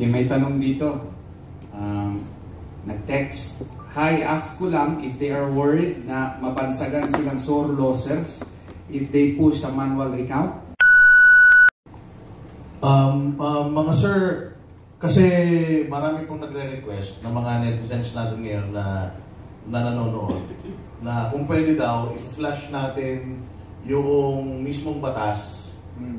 Okay, may tanong dito. Nag-text. Hi, ask ko lang if they are worried na mabansagan silang sore losers if they push a manual recount? Mga sir, kasi marami pong nagre-request ng mga netizens natin ngayon na nanonood na kung pwede daw, i-flash natin yung mismong batas,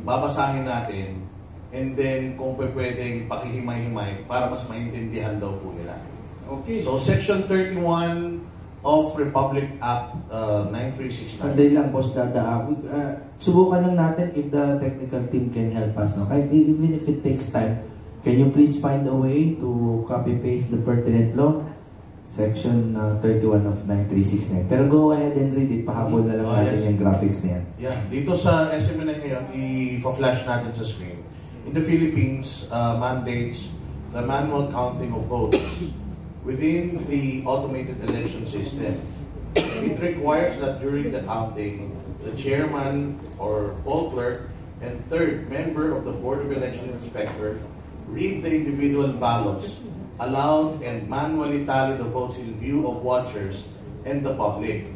babasahin natin, and then kung pwedeng pakihimay-himay para mas maintindihan daw po nila. Okay. So, Section 31 of Republic Act 9369. Sandali lang, Boss Dada. Subukan lang natin if the technical team can help us. No? Kahit even if it takes time, can you please find a way to copy-paste the pertinent law? Section 31 of 9369. Pero go ahead and read it. Pahabol na lang natin yung graphics na yan. Yeah. Dito sa SMNI ngayon, i-flash natin sa screen. In the Philippines, mandates the manual counting of votes within the automated election system. It requires that during the counting, the chairman or poll clerk and third member of the Board of Election Inspector read the individual ballots aloud and manually tally the votes in view of watchers and the public.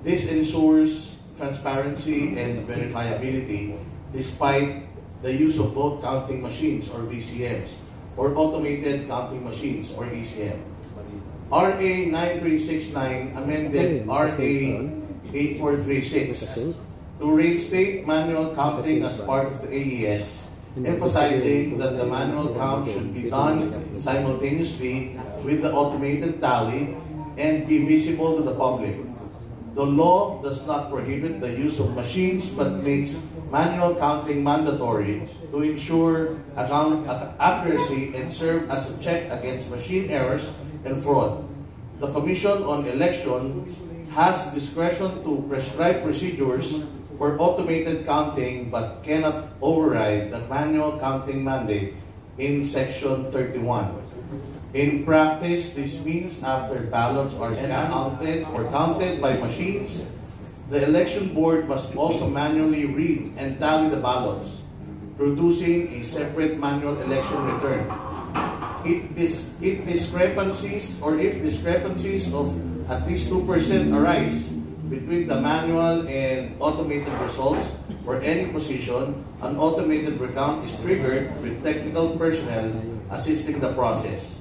This ensures transparency and verifiability despite the use of vote counting machines or VCMs or automated counting machines or ECM. RA 9369 amended RA 8436 to reinstate manual counting as part of the AES, emphasizing that the manual count should be done simultaneously with the automated tally and be visible to the public. The law does not prohibit the use of machines but makes manual counting mandatory to ensure account accuracy and serve as a check against machine errors and fraud. The Commission on Election has discretion to prescribe procedures for automated counting but cannot override the manual counting mandate in Section 31. In practice, this means after ballots are counted or counted by machines, the election board must also manually read and tally the ballots, producing a separate manual election return. If discrepancies of at least 2% arise between the manual and automated results for any position, an automated recount is triggered with technical personnel assisting the process.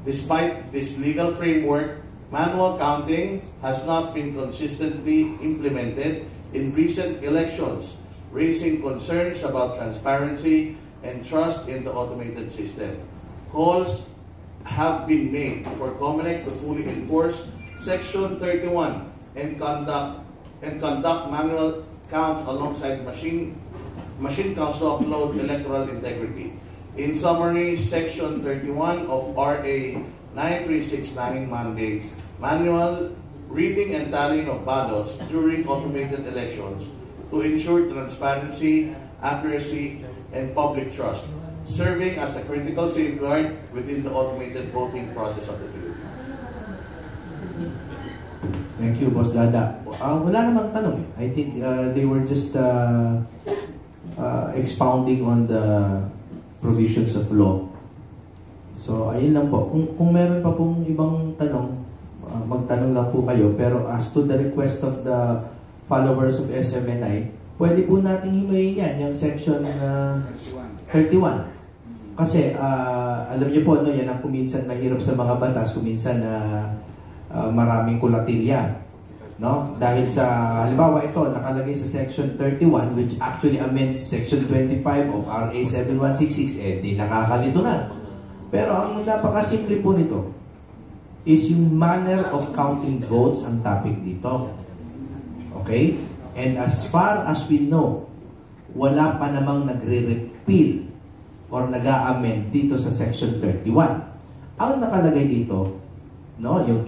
Despite this legal framework, manual counting has not been consistently implemented in recent elections, raising concerns about transparency and trust in the automated system. Calls have been made for COMELEC to fully enforce Section 31 and conduct manual counts alongside machine counts to uphold electoral integrity. In summary, Section 31 of RA 9369 mandates manual reading and tallying of ballots during automated elections to ensure transparency, accuracy, and public trust, serving as a critical safeguard within the automated voting process of the Philippines. Thank you, Boss Dada. Wala namang tanong. I think they were just expounding on the provisions of law. So, ayun lang po. Kung meron pa pong ibang tanong, magtanong lang po kayo. Pero as to the request of the followers of SMNI, pwede po natin himayin yan, yung section 31. Kasi, alam niyo po, no, yan ang kuminsan mahirap sa mga batas, kuminsan maraming kulatilya. No? Dahil sa, halimbawa ito, nakalagay sa section 31, which actually amends section 25 of RA 7166, di nakakalito na. Pero ang napakasimple po nito is yung manner of counting votes ang topic dito. Okay? And as far as we know, wala pa namang nagre-repeal or nag-a-amend dito sa section 31. Ang nakalagay dito, no, yung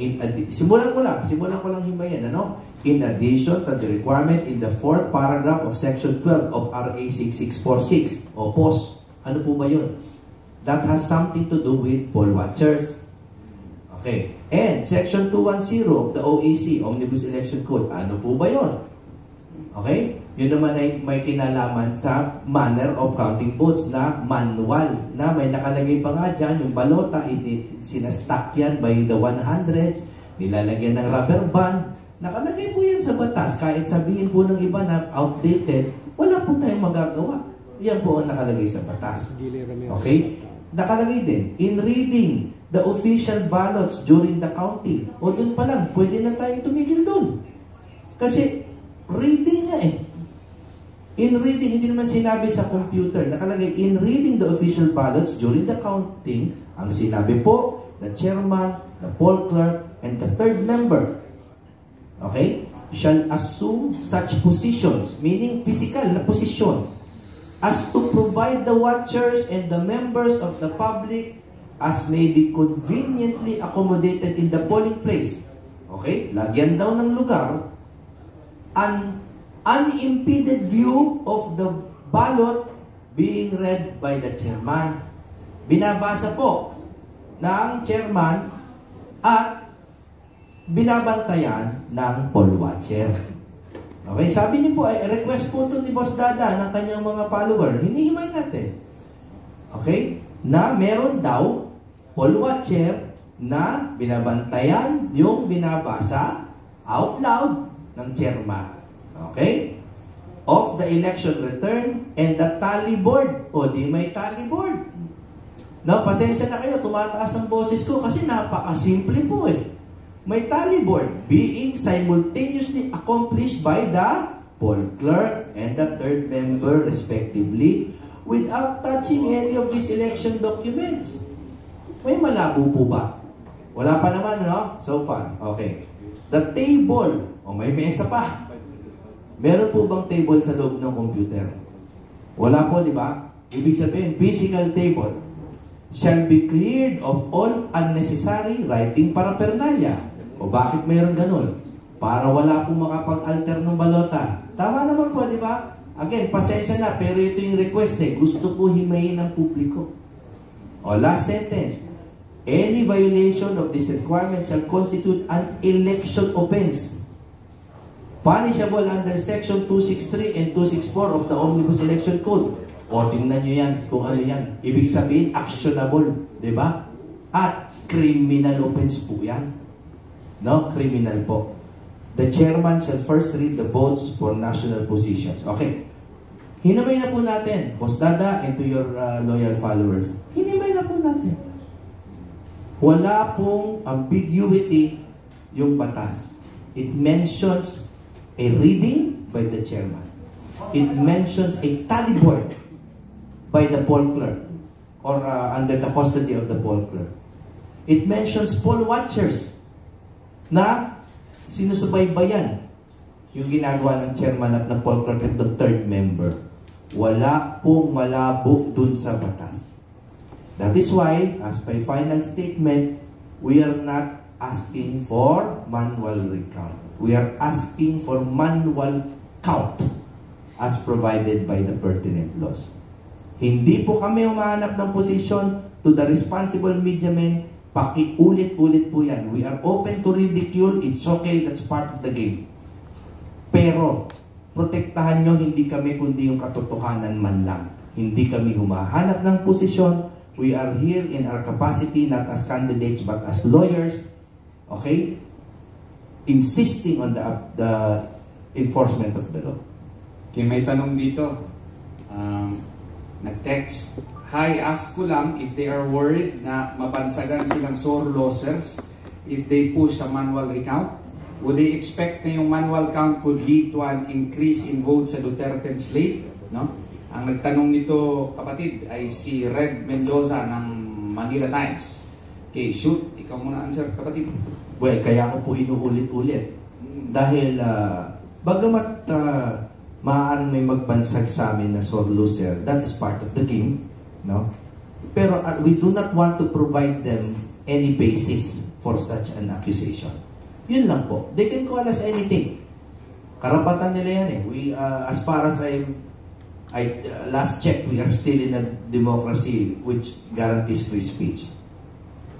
simulan ko lang himayan, ano? In addition to the requirement in the 4th paragraph of section 12 of RA 6646 o POS. Ano po ba yun? That has something to do with poll watchers. Okay. And section 210 of the OAC, Omnibus Election Code. Ano po ba yun? Okay? Yun naman ay may kinalaman sa manner of counting votes na manual. Na may nakalagay pa nga dyan, yung balota, sinastack yan by the 100s, nilalagyan ng rubber band. Nakalagay po yan sa batas. Kahit sabihin po ng iba na outdated, wala po tayong magagawa. Yan po ang nakalagay sa batas. Okay? Nakalagay din, in reading the official ballots during the counting. O dun pa lang, pwede na tayong tumigil dun. Kasi, reading nga eh. In reading, hindi naman sinabi sa computer. Nakalagay, in reading the official ballots during the counting, ang sinabi po, the chairman, the poll clerk, and the third member, okay, shall assume such positions, meaning physical na posisyon, as to provide the watchers and the members of the public as may be conveniently accommodated in the polling place. Okay? Lagyan daw ng lugar an unimpeded view of the ballot being read by the chairman. Binabasa po ng chairman at binabantayan ng poll watcher. Okay, sabi niyo po, ay request po ito ni Boss Dada ng kanyang mga follower. Hinihimay natin. Okay? Na meron daw poll watcher na binabantayan yung binabasa out loud ng chairman. Okay? Of the election return and the tally board. O di may tally board. No, pasensya na kayo, tumataas ang boses ko kasi napaka-simple po eh. May tally board being simultaneously accomplished by the poll clerk and the third member respectively without touching any of these election documents. May malabo po ba? Wala pa naman, no? So far. Okay. The table. O may mesa pa. Meron po bang table sa loob ng computer? Wala po, di ba? Ibig sabihin, physical table shall be cleared of all unnecessary writing paraphernalia. O bakit mayroon ganun? Para wala pong makapag-alter ng balota. Tama naman po, di ba? Again, pasensya na, pero ito yung request eh. Gusto po himayin ng publiko. O last sentence. Any violation of this requirement shall constitute an election offense. Punishable under Section 263 and 264 of the Omnibus Election Code. O, tingnan nyo yan kung ano yan. Ibig sabihin, actionable. Di ba? At criminal offense po yan. No? Criminal po. The chairman shall first read the votes for national positions. Okay. Hinimay na po natin, Boss Dada, and to your loyal followers. Hinimay na po natin. Wala pong ambiguity yung batas. It mentions a reading by the chairman. It mentions a tally board by the poll clerk or under the custody of the poll clerk. It mentions poll watchers na sinusubaybayan yung ginagawa ng chairman at ng poll clerk at the third member. Wala pong malabo dun sa batas. That is why, as by final statement, we are not asking for manual recount. We are asking for manual count as provided by the pertinent laws. Hindi po kami umahanap ng position to the responsible media men. Pakiulit-ulit po yan. We are open to ridicule. It's okay. That's part of the game. Pero, protektahan nyo hindi kami kundi yung katotohanan man lang. Hindi kami humahanap ng posisyon. We are here in our capacity not as candidates but as lawyers. Okay? Insisting on the enforcement of the law. Okay, may tanong dito. Nag-text. Hi, ask ko lang if they are worried na mabansagan silang sore losers if they push a manual recount. Would they expect na yung manual count could lead to an increase in votes sa Duterte slate? No? Ang nagtanong nito, kapatid, ay si Red Mendoza ng Manila Times. Okay, shoot. Ikaw muna answer, kapatid. Well, kaya ko po inuulit-ulit. Dahil, bagamat maaaring may magbansag sa amin na sore loser, that is part of the game. No? Pero we do not want to provide them any basis for such an accusation. Yun lang po. They can call us anything. Karapatan nila yan eh. We, as far as last check, we are still in a democracy which guarantees free speech.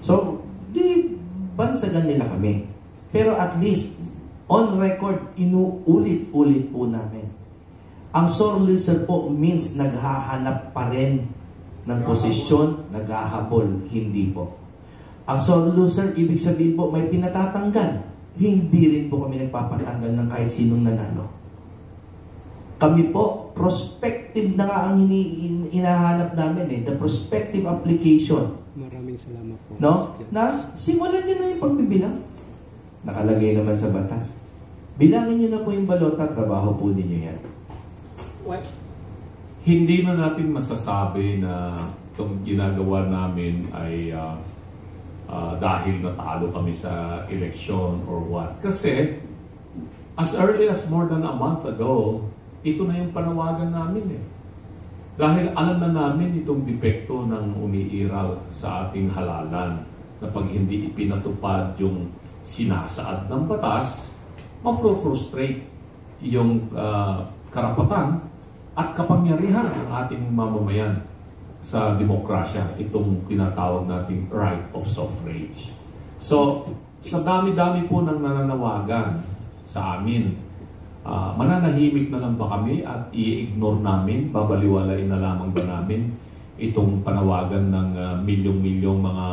So, di bansagan nila kami. Pero at least, On record, inuulit-ulit po namin. Ang sore loser po means naghahanap pa rin ng posisyon, naghahabol. Hindi po. Ang sore loser, ibig sabihin po, may pinatatanggal. Hindi rin po kami nagpapatanggal ng kahit sinong nanalo. Kami po, prospective na nga ang hinahanap namin the prospective application. Maraming salamat po. No? Na, simulan nyo na yung pagbibilang. Nakalagay naman sa batas. Bilangin nyo na po yung balota, trabaho po ninyo yan. What? Hindi na natin masasabi na itong ginagawa namin ay dahil natalo kami sa election or what. Kasi, as early as more than a month ago, ito na yung panawagan namin Dahil alam na namin itong depekto ng umiiral sa ating halalan na pag hindi ipinatupad yung sinasaad ng batas, mapro-frustrate yung karapatan at kapangyarihan ng ating mamamayan sa demokrasya, itong tinatawag nating right of suffrage. So, sa dami-dami po ng nananawagan sa amin, mananahimik na lang ba kami at i-ignore namin, babaliwalain na lamang ba namin itong panawagan ng milyong-milyong mga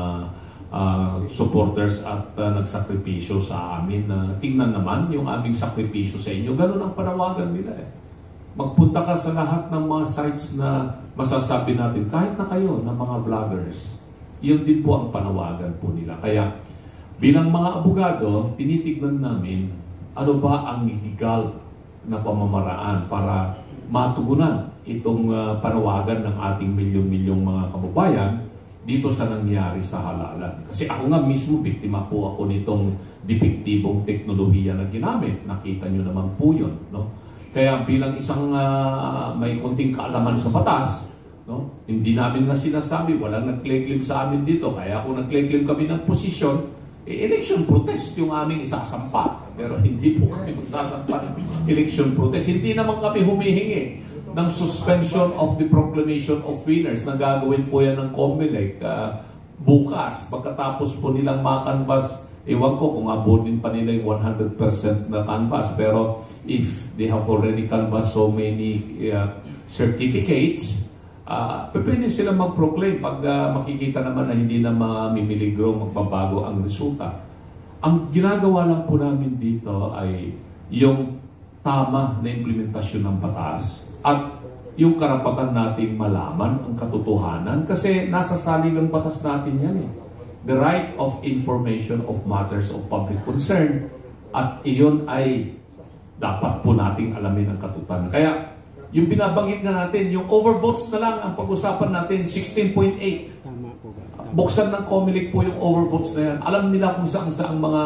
supporters at nagsakripisyo sa amin na tingnan naman yung aming sakripisyo sa inyo. Ganun ang panawagan nila Magpunta ka sa lahat ng mga sites na masasabi natin, kahit na kayo na mga vloggers, yun din po ang panawagan po nila. Kaya bilang mga abogado, tinitignan namin ano ba ang legal na pamamaraan para matugunan itong panawagan ng ating milyong-milyong mga kababayan dito sa nangyari sa halalan. Kasi ako nga mismo, biktima po ako nitong depektibong teknolohiya na ginamit. Nakita nyo naman po yun. No? Kaya bilang isang may konting kaalaman sa batas, no? Hindi namin nga sinasabi, walang nag-claim sa amin dito. Kaya kung nag-claim kami ng posisyon, election protest yung aming isasampa. Pero hindi po kami magsasampa ng election protest. Hindi naman kami humihingi ng suspension of the proclamation of winners na gagawin po yan ng COMELEC bukas. Pagkatapos po nilang makanvas, ewan ko kung abutin pa nila yung 100% na canvas. Pero if they have already canvassed so many certificates, pwede sila mag-proclaim pag makikita naman na hindi na mamimiligro, magbabago ang resulta. Ang ginagawa lang po namin dito ay yung tama na implementasyon ng batas at yung karapatan nating malaman ang katotohanan kasi nasa saligang batas natin yan The right of information of matters of public concern at iyon ay dapat po nating alamin ang katotohanan. Kaya yung binabanggit nga natin, yung overvotes na lang ang pag-usapan natin, 16.8. Tama po ba? Buksan ng COMELEC po yung overvotes na yan. Alam nila kung saan mga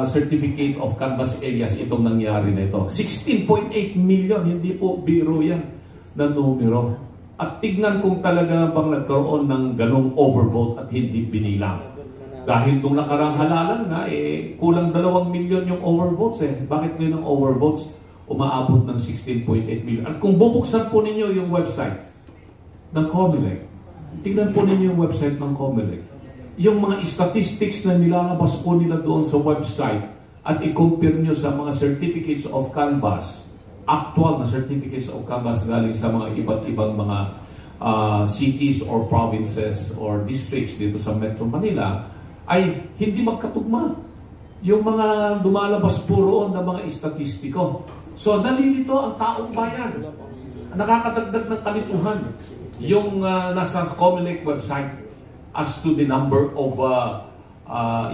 certificate of canvas areas itong nangyari na ito. 16.8 million, hindi po biro yan na numero. At tignan kung talaga bang nagkaroon ng ganong overvote at hindi binilang. Dahil nung nakarang halalan nga, kulang 2 million yung overvotes Bakit ngayon ang overvotes umaabot ng 16.8 million? At kung bubuksan po ninyo yung website ng COMELEC, tignan po ninyo yung website ng COMELEC. Yung mga statistics na nilalabas po nila doon sa website at i-compare nyo sa mga certificates of canvas, actual na certificates of canvas galing sa mga iba't ibang mga cities or provinces or districts dito sa Metro Manila, ay hindi magkatugma. Yung mga lumalabas po roon na mga estatistiko. So, nalilito ang taong bayan. Nakakadagdag ng kalituhan yung nasa COMELEC website as to the number of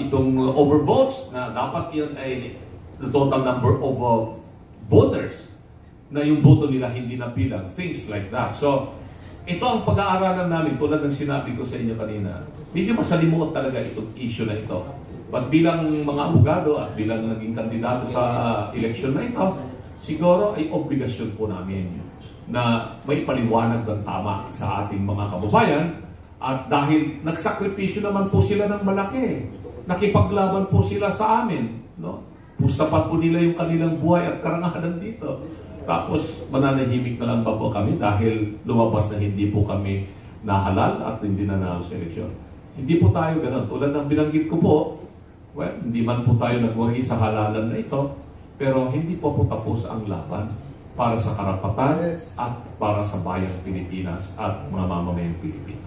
itong overvotes na dapat yun ay the total number of voters na yung boto nila hindi napilang. Things like that. So, ito ang pag-aaralan namin tulad ng sinabi ko sa inyo kanina. Medyo masalimuot talaga itong issue na ito. But bilang mga abogado at bilang naging kandidato sa eleksyon na ito, siguro ay obligasyon po namin na may paliwanag ng tama sa ating mga kababayan. At dahil nagsakripisyo naman po sila ng malaki, nakipaglaban po sila sa amin. No? Pustapat po nila yung kanilang buhay at karangalan dito. Tapos mananahimik na lang ba po kami dahil lumabas na hindi po kami nahalal at hindi nanalo sa eleksyon. Hindi po tayo ganun. Tulad ng binanggit ko po, Well, hindi man po tayo nagwagi sa halalan na ito, pero hindi po tapos ang laban para sa karapatan at para sa bayang Pilipinas at mga mamamayang Pilipino.